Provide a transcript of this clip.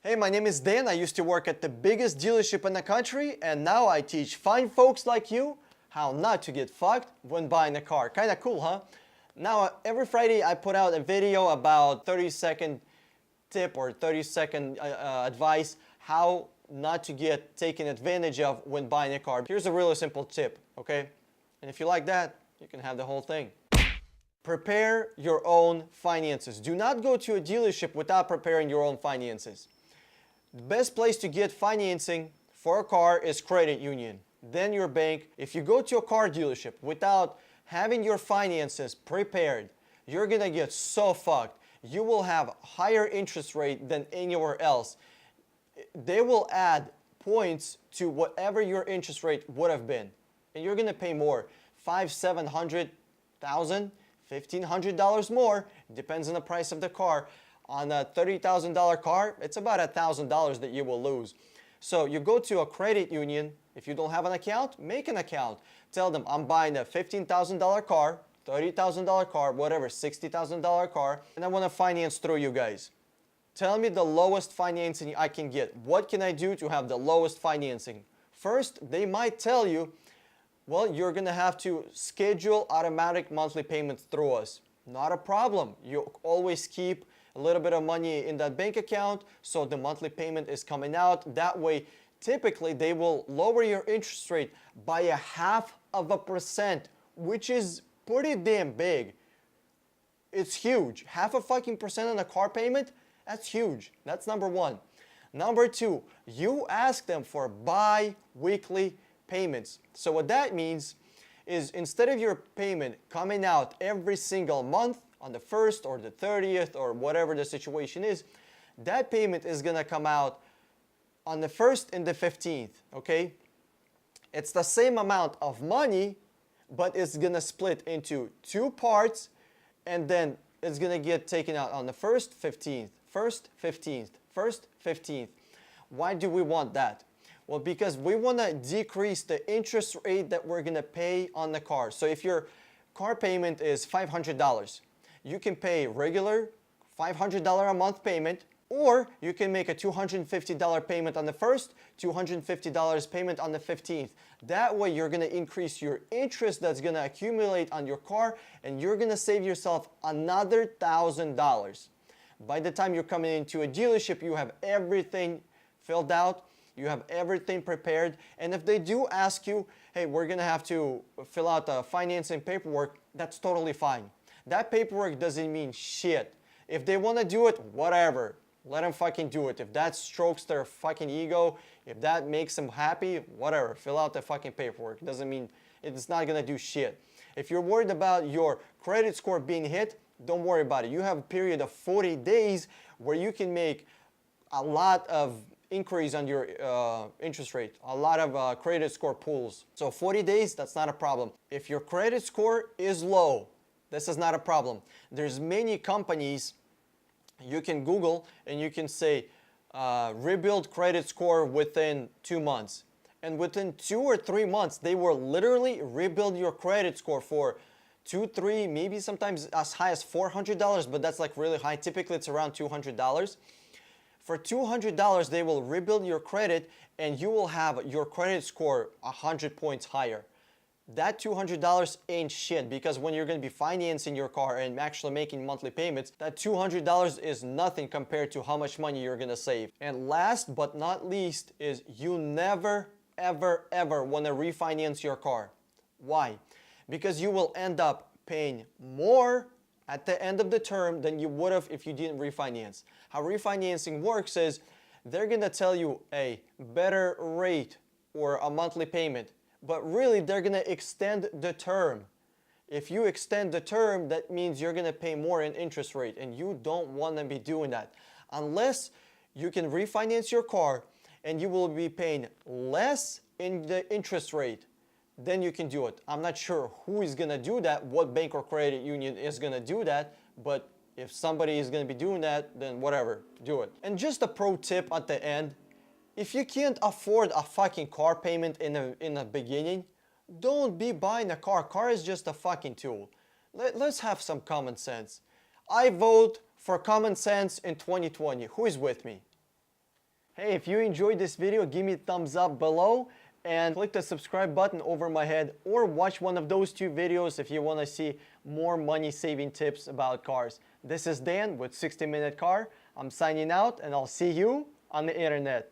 Hey, my name is Dan. I used to work at the biggest dealership in the country, and now I teach fine folks like you how not to get fucked when buying a car. Kinda cool, huh? Now, every Friday I put out a video about 30-second tip or 30-second advice how not to get taken advantage of when buying a car. Here's a really simple tip, okay? And if you like that, you can have the whole thing. Prepare your own finances. Do not go to a dealership without preparing your own finances. The best place to get financing for a car is credit union, then your bank. If you go to a car dealership without having your finances prepared, you're gonna get so fucked. You will have higher interest rate than anywhere else. They will add points to whatever your interest rate would have been, and you're gonna pay more, $500, $700, $1,000, $1,500 more. Depends on the price of the car. On a $30,000 car, it's about $1,000 that you will lose. So you go to a credit union. If you don't have an account, make an account. Tell them, I'm buying a $15,000 car, $30,000 car, whatever, $60,000 car, and I want to finance through you guys. Tell me the lowest financing I can get. What can I do to have the lowest financing? First, they might tell you, well, you're going to have to schedule automatic monthly payments through us. Not a problem. You always keep a little bit of money in that bank account, so the monthly payment is coming out. That way, typically, they will lower your interest rate by 0.5%, which is pretty damn big. It's huge. 0.5% on a car payment, that's huge. That's number one. Number two, you ask them for bi-weekly payments. So what that means is instead of your payment coming out every single month on the 1st or the 30th or whatever the situation is, that payment is gonna come out on the 1st and the 15th, okay? It's the same amount of money, but it's gonna split into two parts, and then it's gonna get taken out on the 1st, 15th, 1st, 15th, 1st, 15th. Why do we want that? Well, because we want to decrease the interest rate that we're going to pay on the car. So if your car payment is $500, you can pay regular $500 a month payment, or you can make a $250 payment on the 1st, $250 payment on the 15th. That way you're going to increase your interest that's going to accumulate on your car, and you're going to save yourself another $1,000. By the time you're coming into a dealership, you have everything filled out. You have everything prepared, and if they do ask you, hey, we're gonna have to fill out the financing paperwork, that's totally fine. That paperwork doesn't mean shit. If they wanna do it, whatever, let them fucking do it. If that strokes their fucking ego, if that makes them happy, whatever, fill out the fucking paperwork. It doesn't mean, it's not gonna do shit. If you're worried about your credit score being hit, don't worry about it. You have a period of 40 days where you can make a lot of increase on your interest rate, a lot of credit score pools. So 40 days, that's not a problem. If your credit score is low, this is not a problem. There's many companies you can Google and you can say rebuild credit score within 2 months. And within 2 or 3 months, they will literally rebuild your credit score for $200, $300, maybe sometimes as high as $400, but that's like really high. Typically, it's around $200. For $200, they will rebuild your credit, and you will have your credit score 100 points higher. That $200 ain't shit, because when you're going to be financing your car and actually making monthly payments, that $200 is nothing compared to how much money you're going to save. And last but not least is you never, ever, ever want to refinance your car. Why? Because you will end up paying more at the end of the term than you would have if you didn't refinance. How refinancing works is they're gonna tell you a better rate or a monthly payment, but really they're gonna extend the term. If you extend the term, that means you're gonna pay more in interest rate, and you don't wanna be doing that. Unless you can refinance your car and you will be paying less in the interest rate, then you can do it. I'm not sure who is gonna do that, what bank or credit union is gonna do that, but if somebody is gonna be doing that, then whatever, do it. And just a pro tip at the end, if you can't afford a fucking car payment in the beginning, don't be buying a car. Car is just a fucking tool. Let's have some common sense. I vote for common sense in 2020. Who is with me? Hey, if you enjoyed this video, give me a thumbs up below and click the subscribe button over my head, or watch one of those 2 videos if you want to see more money saving tips about cars. This is Dan with 60 Minute Car. I'm signing out, and I'll see you on the internet.